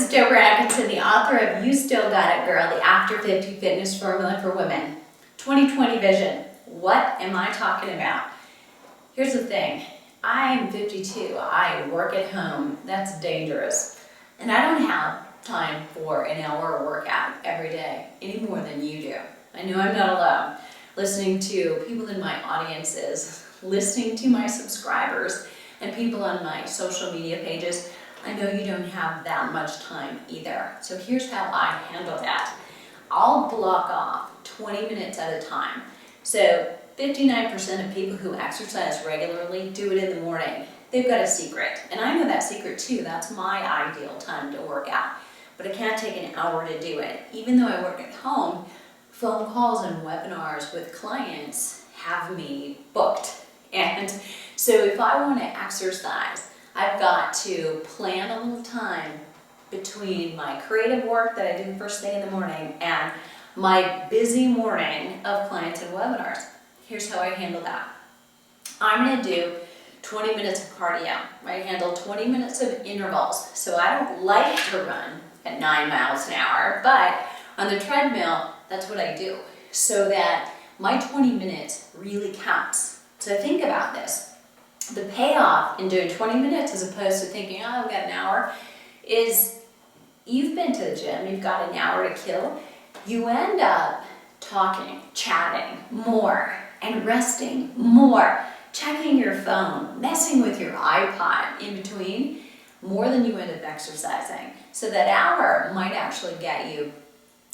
is Deborah Atkinson, the author of You Still Got It Girl, the After 50 Fitness Formula for Women. 2020 Vision. What am I talking about? Here's the thing. I'm 52. I work at home. That's dangerous. And I don't have time for an hour workout every day any more than you do. I know I'm not alone. Listening to people in my audiences, listening to my subscribers, and people on my social media pages, I know you don't have that much time either. So here's how I handle that. I'll block off 20 minutes at a time. So 59% of people who exercise regularly do it in the morning. They've got a secret. And I know that secret too. That's my ideal time to work out. But I can't take an hour to do it. Even though I work at home, phone calls and webinars with clients have me booked. And so if I want to exercise, I've got to plan a little time between my creative work that I do first thing in the morning and my busy morning of clients and webinars. Here's how I handle that. I'm going to do 20 minutes of cardio. I handle 20 minutes of intervals. So I don't like to run at 9 miles an hour, but on the treadmill, that's what I do. So that my 20 minutes really counts. So think about this. The payoff in doing 20 minutes as opposed to thinking, oh, I've got an hour, is you've been to the gym, you've got an hour to kill. You end up talking, chatting more, and resting more, checking your phone, messing with your iPod in between, more than you end up exercising. So that hour might actually get you,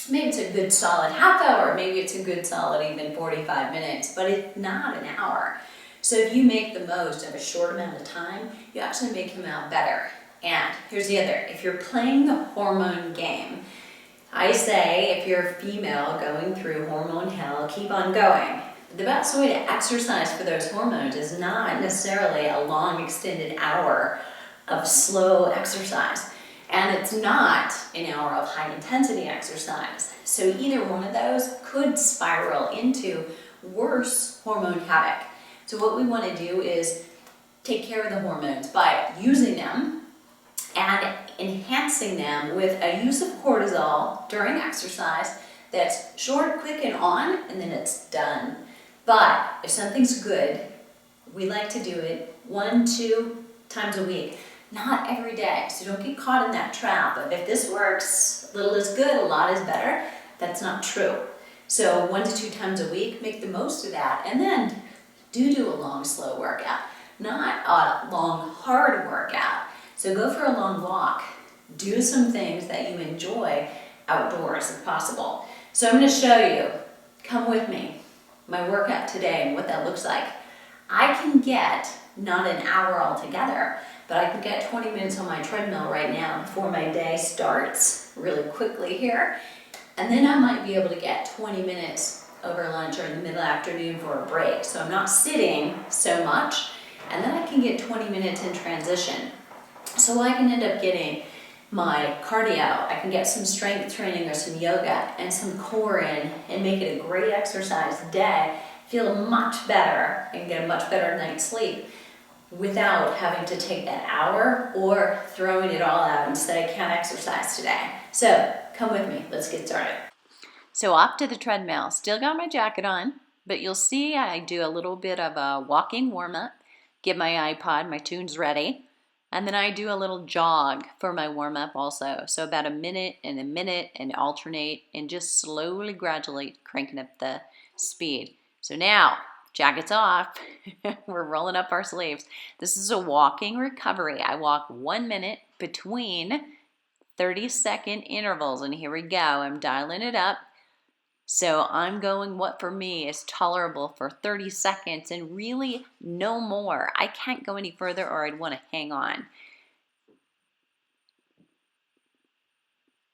maybe it's a good solid half hour, maybe it's a good solid even 45 minutes, but it's not an hour. So if you make the most of a short amount of time, you actually make them out better. And here's the other, if you're playing the hormone game, I say if you're a female going through hormone hell, keep on going. The best way to exercise for those hormones is not necessarily a long extended hour of slow exercise. And it's not an hour of high intensity exercise. So either one of those could spiral into worse hormone havoc. So what we want to do is take care of the hormones by using them and enhancing them with a use of cortisol during exercise that's short, quick, and on, and then it's done. But if something's good, we like to do it 1-2 times a week, not every day. So don't get caught in that trap of if this works, little is good, a lot is better. That's not true. So 1 to 2 times a week, make the most of that, and then do a long, slow workout, not a long, hard workout. So go for a long walk. Do some things that you enjoy outdoors if possible. So I'm going to show you, come with me, my workout today and what that looks like. I can get not an hour altogether, but I can get 20 minutes on my treadmill right now before my day starts really quickly here. And then I might be able to get 20 minutes over lunch or in the middle afternoon for a break. So I'm not sitting so much, and then I can get 20 minutes in transition. So I can end up getting my cardio, I can get some strength training or some yoga and some core in and make it a great exercise day, feel much better and get a much better night's sleep without having to take that hour or throwing it all out and say I can't exercise today. So come with me, let's get started. So off to the treadmill, still got my jacket on, but you'll see I do a little bit of a walking warm-up, get my iPod, my tunes ready, and then I do a little jog for my warm-up also. So about a minute and alternate and just slowly, gradually cranking up the speed. So now, jacket's off, we're rolling up our sleeves. This is a walking recovery. I walk 1 minute between 30-second intervals, and here we go. I'm dialing it up. So I'm going what for me is tolerable for 30 seconds and really no more. I can't go any further or I'd want to hang on.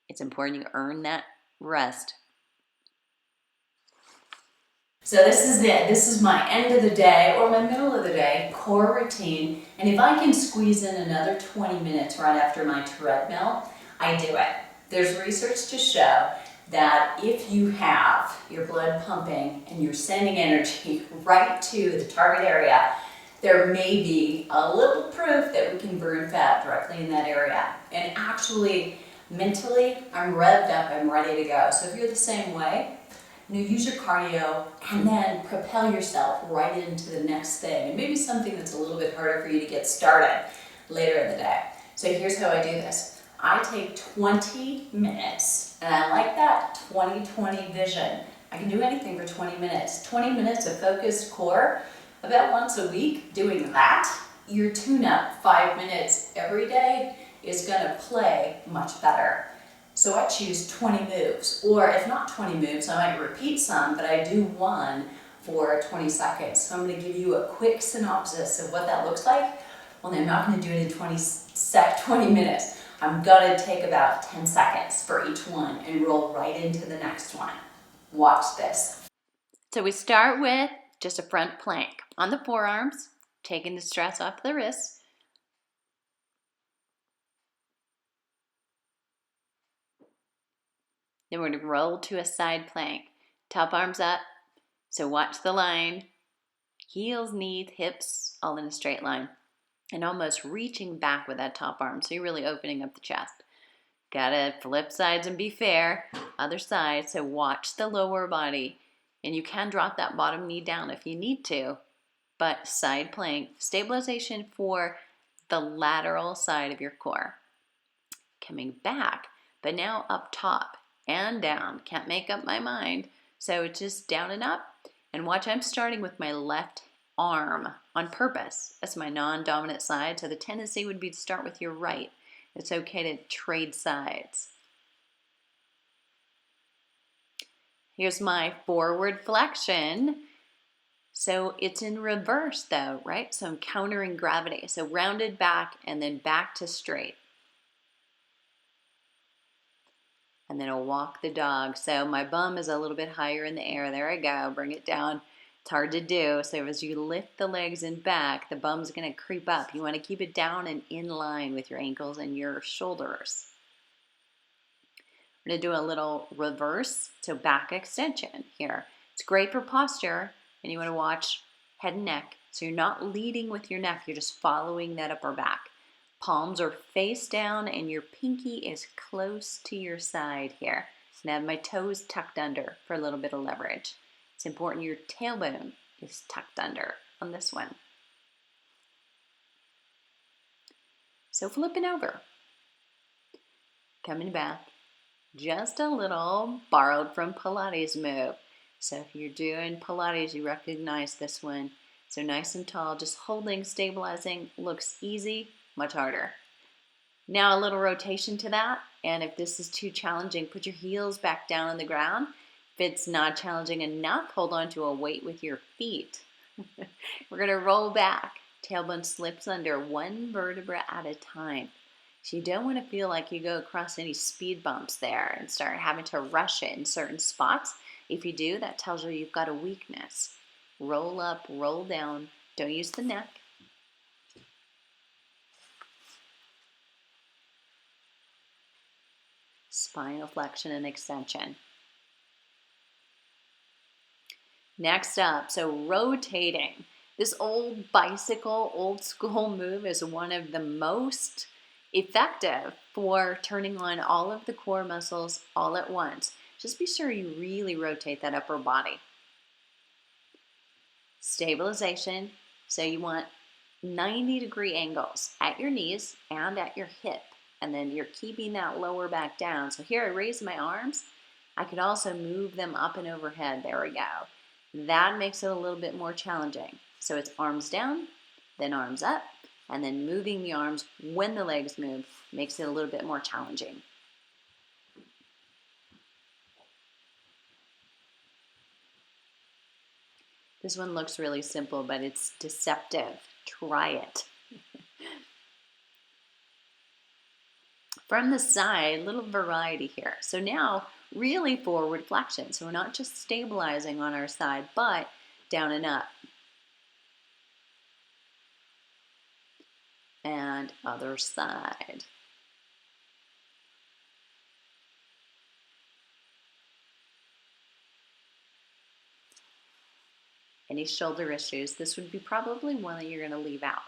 It's important you earn that rest. So this is it. This is my end of the day or my middle of the day core routine. And if I can squeeze in another 20 minutes right after my treadmill, I do it. There's research to show that if you have your blood pumping and you're sending energy right to the target area, there may be a little proof that we can burn fat directly in that area. And actually, Mentally, I'm revved up, I'm ready to go. So if you're the same way, use your cardio and then propel yourself right into the next thing. And maybe something that's a little bit harder for you to get started later in the day. So here's how I do this. I take 20 minutes, and I like that 20-20 vision. I can do anything for 20 minutes. 20 minutes of focused core, about once a week, doing that. Your tune-up 5 minutes every day is gonna play much better. So I choose 20 moves, or if not 20 moves, I might repeat some, but I do one for 20 seconds. So I'm gonna give you a quick synopsis of what that looks like. Well, I'm not gonna do it in 20 minutes. I'm gonna take about 10 seconds for each one and roll right into the next one. Watch this. So we start with just a front plank on the forearms, taking the stress off the wrists. Then we're going to roll to a side plank. Top arms up. So watch the line. Heels, knees, hips, all in a straight line. And almost reaching back with that top arm. So you're really opening up the chest. Gotta flip sides and be fair. Other side. So watch the lower body. And you can drop that bottom knee down if you need to. But side plank. Stabilization for the lateral side of your core. Coming back. But now up top. And down. Can't make up my mind. So it's just down and up. And watch, I'm starting with my left arm on purpose. That's my non-dominant side. So the tendency would be to start with your right. It's okay to trade sides. Here's my forward flexion. So it's in reverse though, right? So I'm countering gravity. So rounded back and then back to straight. And then I'll walk the dog. So my bum is a little bit higher in the air. There I go. Bring it down. It's hard to do. So as you lift the legs and back, the bum's going to creep up. You want to keep it down and in line with your ankles and your shoulders. We're going to do a little reverse, so back extension here. It's great for posture, and you want to watch head and neck. So you're not leading with your neck. You're just following that upper back. Palms are face down and your pinky is close to your side here. And I have my toes tucked under for a little bit of leverage. It's important your tailbone is tucked under on this one. So flipping over. Coming back. Just a little borrowed from Pilates move. So if you're doing Pilates, you recognize this one. So nice and tall, just holding, stabilizing, looks easy. Much harder. Now a little rotation to that, and if this is too challenging, put your heels back down on the ground. If it's not challenging enough, hold on to a weight with your feet. We're going to roll back. Tailbone slips under one vertebra at a time. So you don't want to feel like you go across any speed bumps there and start having to rush it in certain spots. If you do, that tells you you've got a weakness. Roll up, roll down. Don't use the neck. Spinal flexion and extension. Next up, so rotating. This old bicycle, old school move is one of the most effective for turning on all of the core muscles all at once. Just be sure you really rotate that upper body. Stabilization, so you want 90-degree angles at your knees and at your hip. And then you're keeping that lower back down. So here I raise my arms. I could also move them up and overhead. There we go. That makes it a little bit more challenging. So it's arms down, then arms up, and then moving the arms when the legs move makes it a little bit more challenging. This one looks really simple, but it's deceptive. Try it. From the side, little variety here. So now, really forward flexion. So we're not just stabilizing on our side, but down and up. And other side. Any shoulder issues, this would be probably one that you're going to leave out.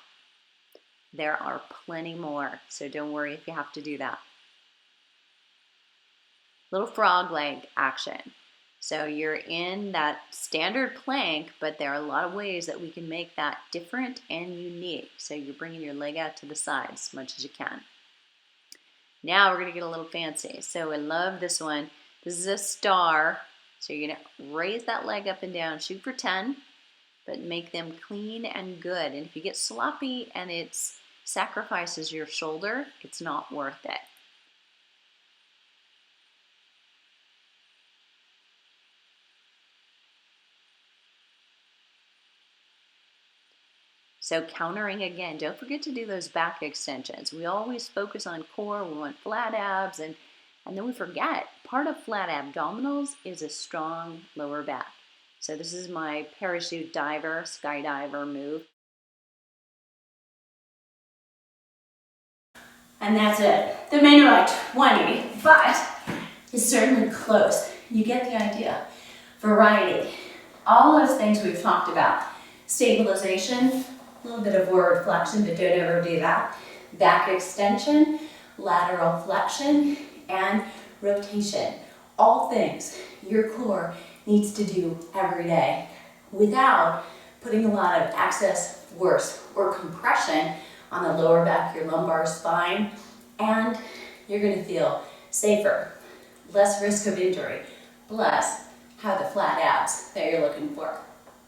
There are plenty more, so don't worry if you have to do that. Little frog leg action. So you're in that standard plank, but there are a lot of ways that we can make that different and unique. So you're bringing your leg out to the side as much as you can. Now we're gonna get a little fancy. So I love this one. This is a star. So you're gonna raise that leg up and down, shoot for 10, but make them clean and good. And if you get sloppy and it sacrifices your shoulder, it's not worth it. So countering again, don't forget to do those back extensions. We always focus on core, we want flat abs, and then we forget part of flat abdominals is a strong lower back. So this is my parachute diver, skydiver move. And that's it. The main about 20, but it's certainly close. You get the idea. Variety. All those things we've talked about. Stabilization, a little bit of forward flexion, but don't overdo that. Back extension, lateral flexion, and rotation. All things your core needs to do every day without putting a lot of excess force or compression on the lower back, your lumbar spine, and you're gonna feel safer, less risk of injury, plus have the flat abs that you're looking for.